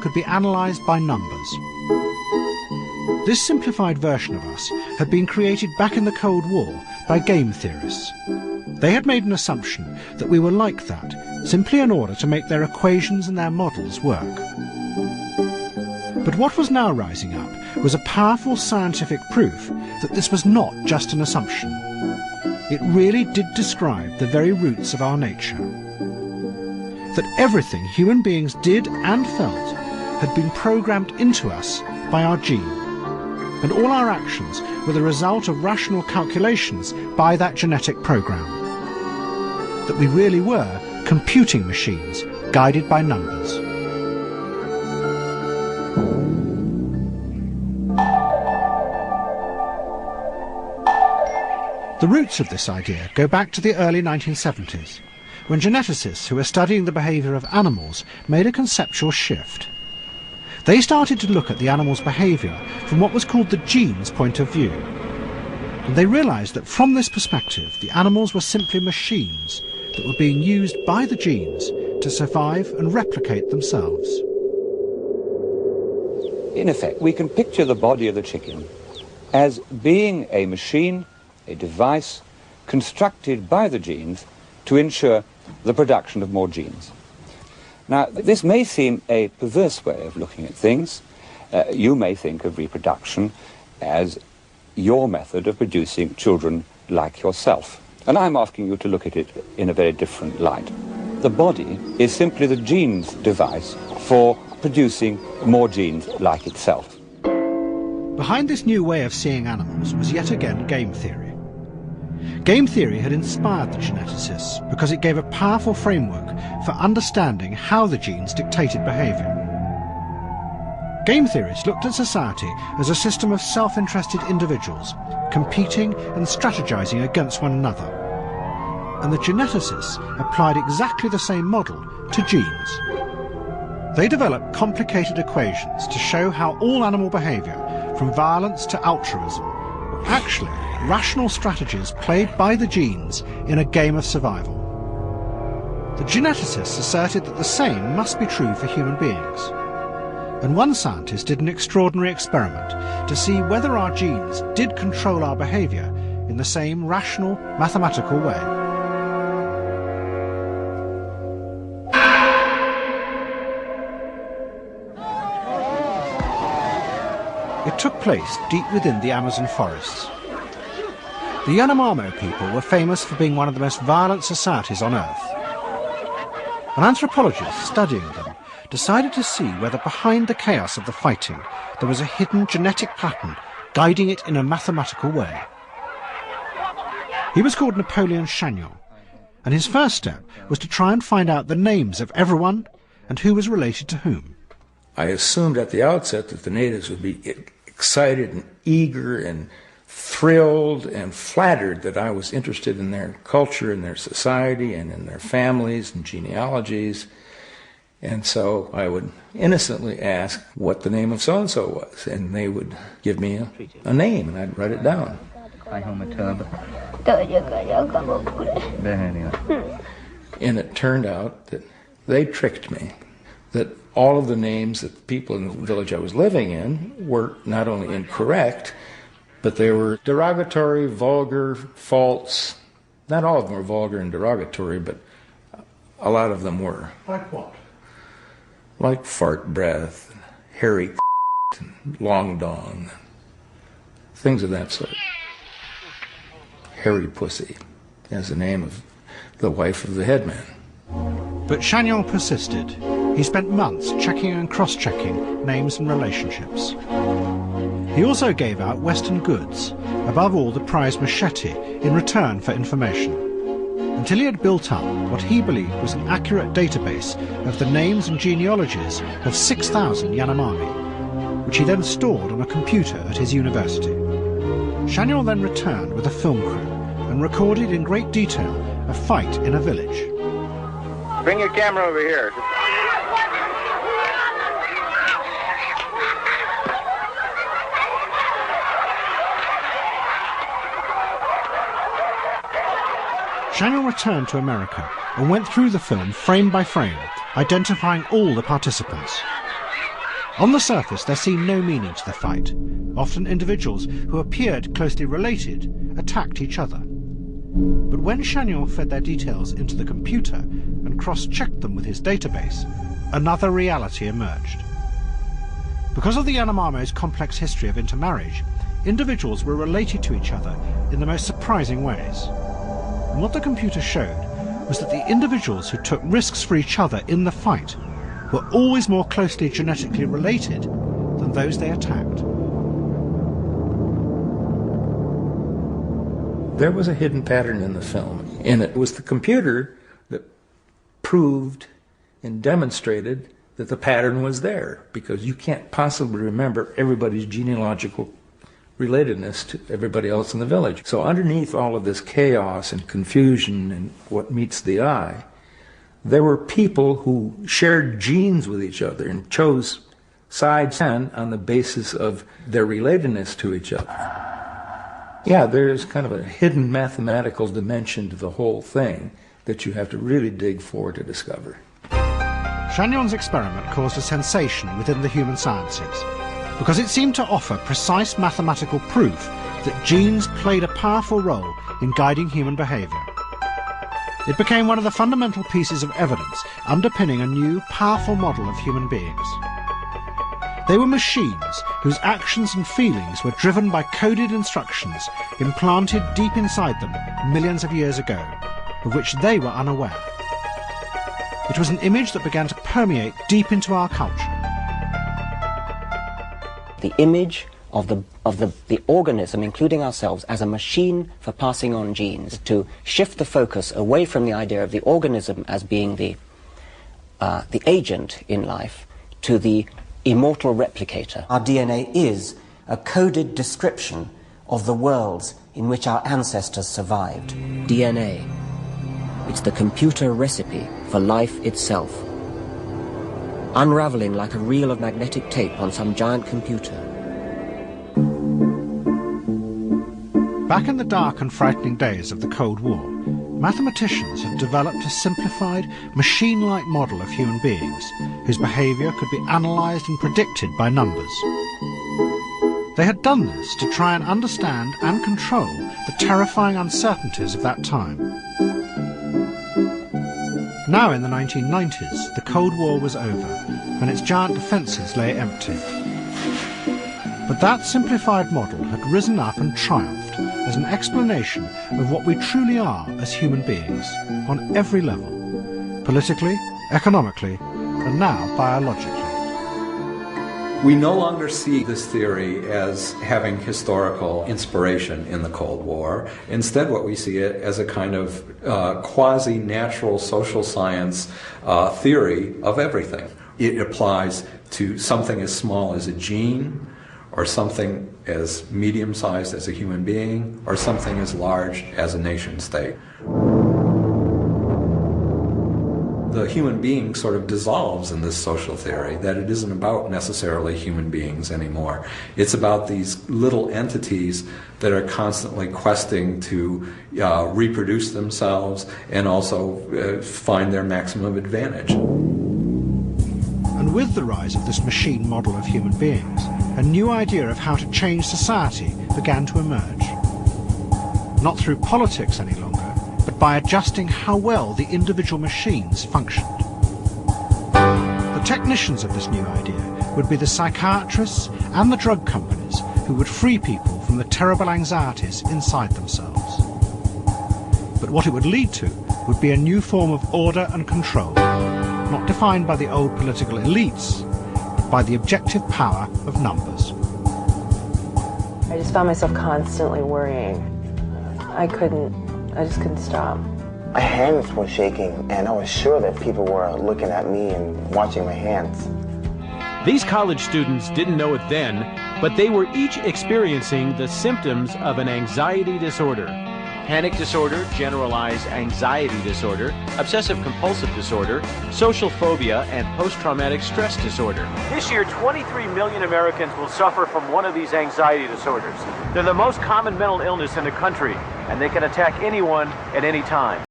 could be analysed by numbers. This simplified version of us had been created back in the Cold War by game theorists. They had made an assumption that we were like that, simply in order to make their equations and their models work. But what was now rising up was a powerful scientific proof that this was not just an assumption. It really did describe the very roots of our nature. That everything human beings did and felt had been programmed into us by our gene, and all our actions were the result of rational calculations by that genetic program. That we really were computing machines guided by numbers. The roots of this idea go back to the early 1970s, when geneticists who were studying the behaviour of animals made a conceptual shift. They started to look at the animal's behaviour from what was called the gene's point of view. And they realised that from this perspective, the animals were simply machines that were being used by the genes to survive and replicate themselves. In effect, we can picture the body of the chicken as being a machine, a device constructed by the genes to ensure the production of more genes. Now, this may seem a perverse way of looking at things. You may think of reproduction as your method of producing children like yourself. And I'm asking you to look at it in a very different light. The body is simply the gene's device for producing more genes like itself. Behind this new way of seeing animals was yet again game theory. Game theory had inspired the geneticists because it gave a powerful framework for understanding how the genes dictated behaviour. Game theorists looked at society as a system of self-interested individuals, competing and strategizing against one another. And the geneticists applied exactly the same model to genes. They developed complicated equations to show how all animal behaviour, from violence to altruism, were actually rational strategies played by the genes in a game of survival. The geneticists asserted that the same must be true for human beings. And one scientist did an extraordinary experiment to see whether our genes did control our behaviour in the same rational, mathematical way. It took place deep within the Amazon forests. The Yanomamo people were famous for being one of the most violent societies on Earth. An anthropologist studying them decided to see whether behind the chaos of the fighting there was a hidden genetic pattern guiding it in a mathematical way. He was called Napoleon Chagnon, and his first step was to try and find out the names of everyone and who was related to whom. I assumed at the outset that the natives would be excited and eager and thrilled and flattered that I was interested in their culture and their society and in their families and genealogies. And so I would innocently ask what the name of so-and-so was, and they would give me a name, and I'd write it down. And it turned out that they tricked me, that all of the names that the people in the village I was living in were not only incorrect, but they were derogatory, vulgar, false. Not all of them were vulgar and derogatory, but a lot of them were. Like what? Like fart breath, hairy and long dong, things of that sort. Hairy pussy is the name of the wife of the headman. But Chagnon persisted. He spent months checking and cross-checking names and relationships. He also gave out Western goods, above all the prized machete, in return for information, until he had built up what he believed was an accurate database of the names and genealogies of 6,000 Yanomami, which he then stored on a computer at his university. Chagnon then returned with a film crew and recorded in great detail a fight in a village. Bring your camera over here. Chagnon returned to America and went through the film frame by frame, identifying all the participants. On the surface, there seemed no meaning to the fight. Often individuals who appeared closely related attacked each other. But when Chagnon fed their details into the computer and cross-checked them with his database, another reality emerged. Because of the Yanomamo's complex history of intermarriage, individuals were related to each other in the most surprising ways. And what the computer showed was that the individuals who took risks for each other in the fight were always more closely genetically related than those they attacked. There was a hidden pattern in the film, and it was the computer that proved and demonstrated that the pattern was there, because you can't possibly remember everybody's genealogical relatedness to everybody else in the village. So underneath all of this chaos and confusion and what meets the eye, there were people who shared genes with each other and chose sides on the basis of their relatedness to each other. Yeah, there's kind of a hidden mathematical dimension to the whole thing that you have to really dig for to discover. Chagnon's experiment caused a sensation within the human sciences because it seemed to offer precise mathematical proof that genes played a powerful role in guiding human behaviour. It became one of the fundamental pieces of evidence underpinning a new, powerful model of human beings. They were machines whose actions and feelings were driven by coded instructions implanted deep inside them millions of years ago, of which they were unaware. It was an image that began to permeate deep into our culture. The image of the organism, including ourselves, as a machine for passing on genes, to shift the focus away from the idea of the organism as being the agent in life to the immortal replicator. Our DNA is a coded description of the worlds in which our ancestors survived. DNA. It's the computer recipe for life itself, unraveling like a reel of magnetic tape on some giant computer. Back in the dark and frightening days of the Cold War, mathematicians had developed a simplified, machine-like model of human beings whose behaviour could be analysed and predicted by numbers. They had done this to try and understand and control the terrifying uncertainties of that time. Now in the 1990s, the Cold War was over and its giant defences lay empty. But that simplified model had risen up and triumphed as an explanation of what we truly are as human beings on every level, politically, economically, and now biologically. We no longer see this theory as having historical inspiration in the Cold War. Instead, what we see it as a kind of quasi-natural social science theory of everything. It applies to something as small as a gene, or something as medium-sized as a human being, or something as large as a nation-state. The human being sort of dissolves in this social theory, that it isn't about necessarily human beings anymore. It's about these little entities that are constantly questing to reproduce themselves and also find their maximum advantage. And with the rise of this machine model of human beings, a new idea of how to change society began to emerge. Not through politics any longer, but by adjusting how well the individual machines functioned. The technicians of this new idea would be the psychiatrists and the drug companies who would free people from the terrible anxieties inside themselves. But what it would lead to would be a new form of order and control, not defined by the old political elites, but by the objective power of numbers. I just found myself constantly worrying. I just couldn't stop. My hands were shaking, and I was sure that people were looking at me and watching my hands. These college students didn't know it then, but they were each experiencing the symptoms of an anxiety disorder. Panic disorder, generalized anxiety disorder, obsessive-compulsive disorder, social phobia, and post-traumatic stress disorder. This year, 23 million Americans will suffer from one of these anxiety disorders. They're the most common mental illness in the country, and they can attack anyone at any time.